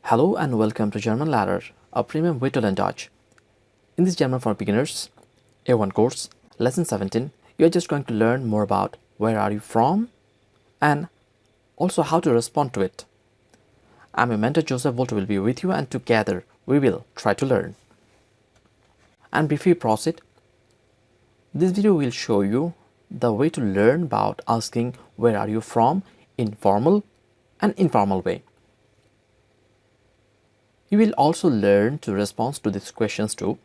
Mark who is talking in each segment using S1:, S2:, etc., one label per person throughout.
S1: Hello and welcome to German Lehrer, a premium way to learn Dutch. In this German for Beginners A1 course, lesson 17, you are just going to learn more about where are you from and also how to respond to it. I'm your mentor Joseph Volt will be with you and together we will try to learn. And before we proceed, this video will show you the way to learn about asking where are you from in formal and informal way. You will also learn to respond to these questions too.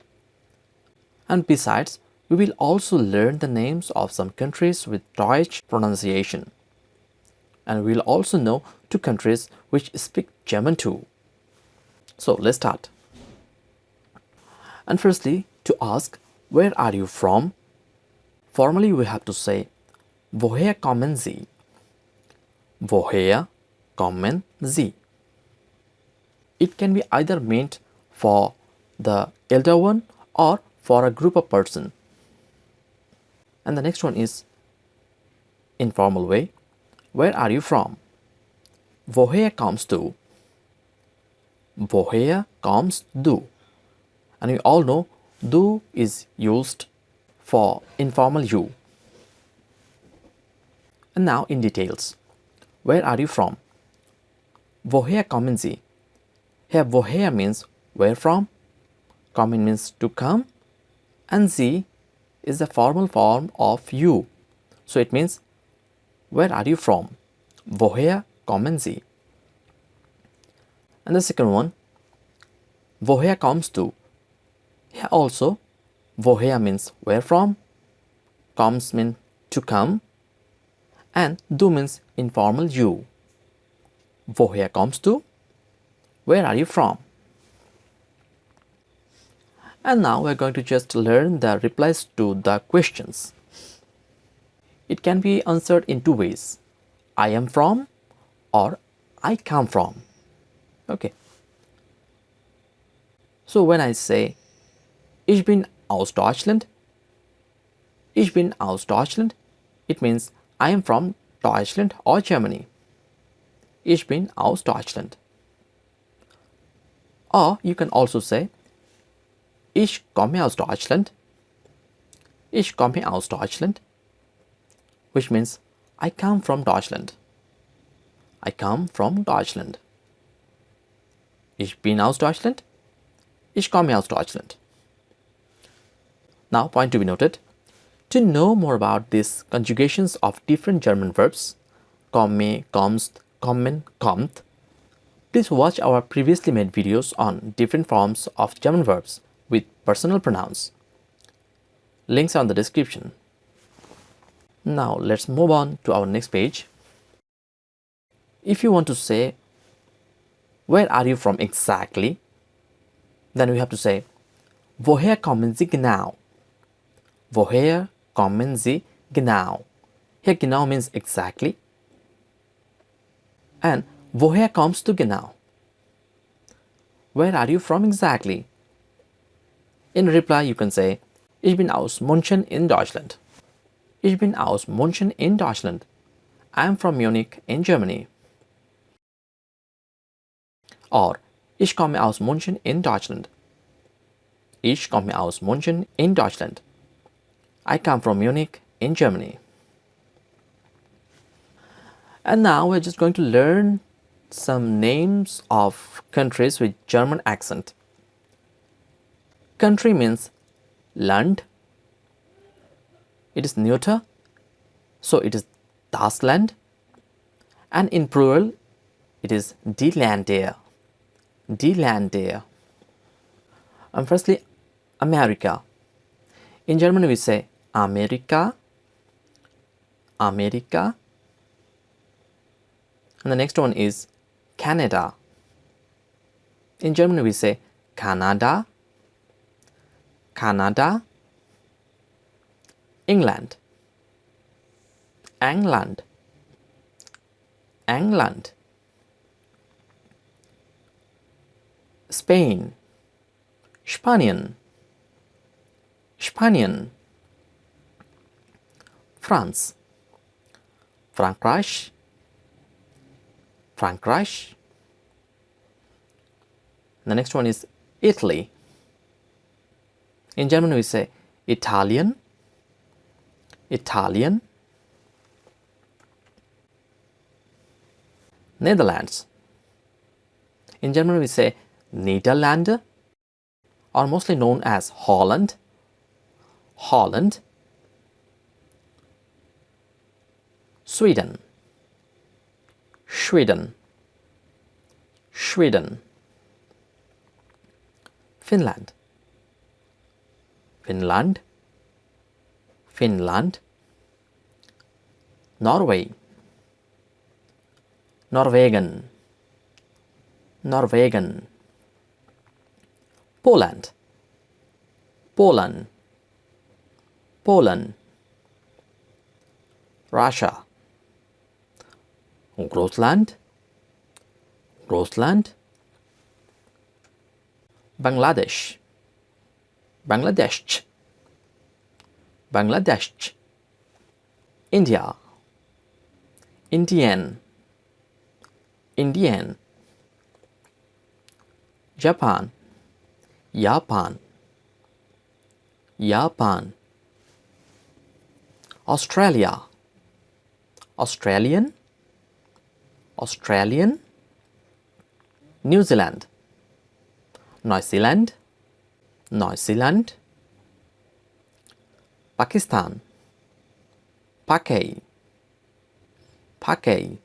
S1: And besides, we will also learn the names of some countries with Deutsch pronunciation. And we will also know two countries which speak German too. So let's start. And firstly, to ask, where are you from? Formally, we have to say, woher kommen Sie? Woher kommen Sie? It can be either meant for the elder one or for a group of person. And the next one is informal way. Where are you from? Woher kommst du? Woher kommst du? And we all know du is used for informal you. And now in details. Where are you from? Woher kommen Sie? Here woher means where from, kommen means to come, and Sie is the formal form of you. So it means where are you from? Woher kommen Sie? And the second one, woher kommst du? Here also, woher means where from, kommst means to come, and du means informal you. Woher kommst du? Where are you from? And now we're going to just learn the replies to the questions. It can be answered in two ways. I am from or I come from. Okay. So when I say Ich bin aus Deutschland, Ich bin aus Deutschland, it means I am from Deutschland or Germany. Ich bin aus Deutschland. Or you can also say Ich komme aus Deutschland. Ich komme aus Deutschland, which means I come from Deutschland. I come from Deutschland. Ich bin aus Deutschland. Ich komme aus Deutschland. Now, point to be noted. To know more about these conjugations of different German verbs, komme, kommst, kommen, kommt, please watch our previously made videos on different forms of German verbs with personal pronouns. Links are in the description. Now let's move on to our next page. If you want to say, where are you from exactly? Then we have to say, woher kommen Sie genau? Woher kommen Sie genau? Here genau means exactly. And woher kommst du genau? Where are you from exactly? In reply, you can say, Ich bin aus München in Deutschland. Ich bin aus München in Deutschland. I am from Munich in Germany. Or, ich komme aus München in Deutschland. Ich komme aus München in Deutschland. I come from Munich in Germany. And now we're just going to learn some names of countries with German accent. Country means Land. It is neuter, so it is das Land. And in plural, it is die Länder. Die Länder. And firstly, America. In German, we say Amerika. Amerika. And the next one is Canada. In German, we say Canada. Canada. England. England. England. Spain. Spanien. Spanien. France. Frankreich. Frankreich. The next one is Italy. In German we say Italian, Italian. Netherlands. In German we say Niederlande, or mostly known as Holland, Holland. Sweden, Sweden, Sweden. Finland, Finland, Finland. Norway, Norwegian, Norwegian. Poland, Poland, Poland. Russia, Grossland, Grossland. Bangladesh, Bangladesh, Bangladesh. India, Indian, Indian. Japan, Japan, Japan. Australia, Australian, Australian. New Zealand, New Zealand, New Zealand. Pakistan, Pakistan, Pakistan.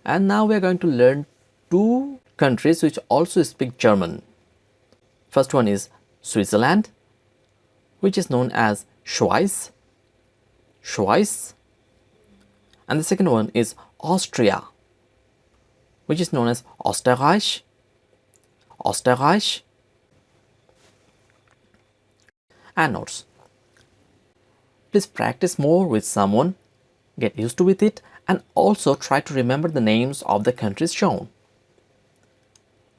S1: And now we are going to learn two countries which also speak German. First one is Switzerland, which is known as Schweiz, Schweiz. And the second one is Austria, which is known as Österreich, Österreich. And notes. Please practice more with someone, get used to with it, and also try to remember the names of the countries shown.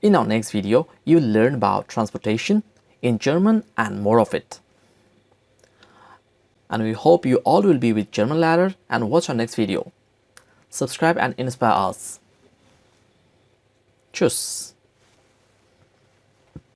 S1: In our next video, you will learn about transportation in German and more of it. And we hope you all will be with German Lehrer and watch our next video. Subscribe and inspire us. Tschüss.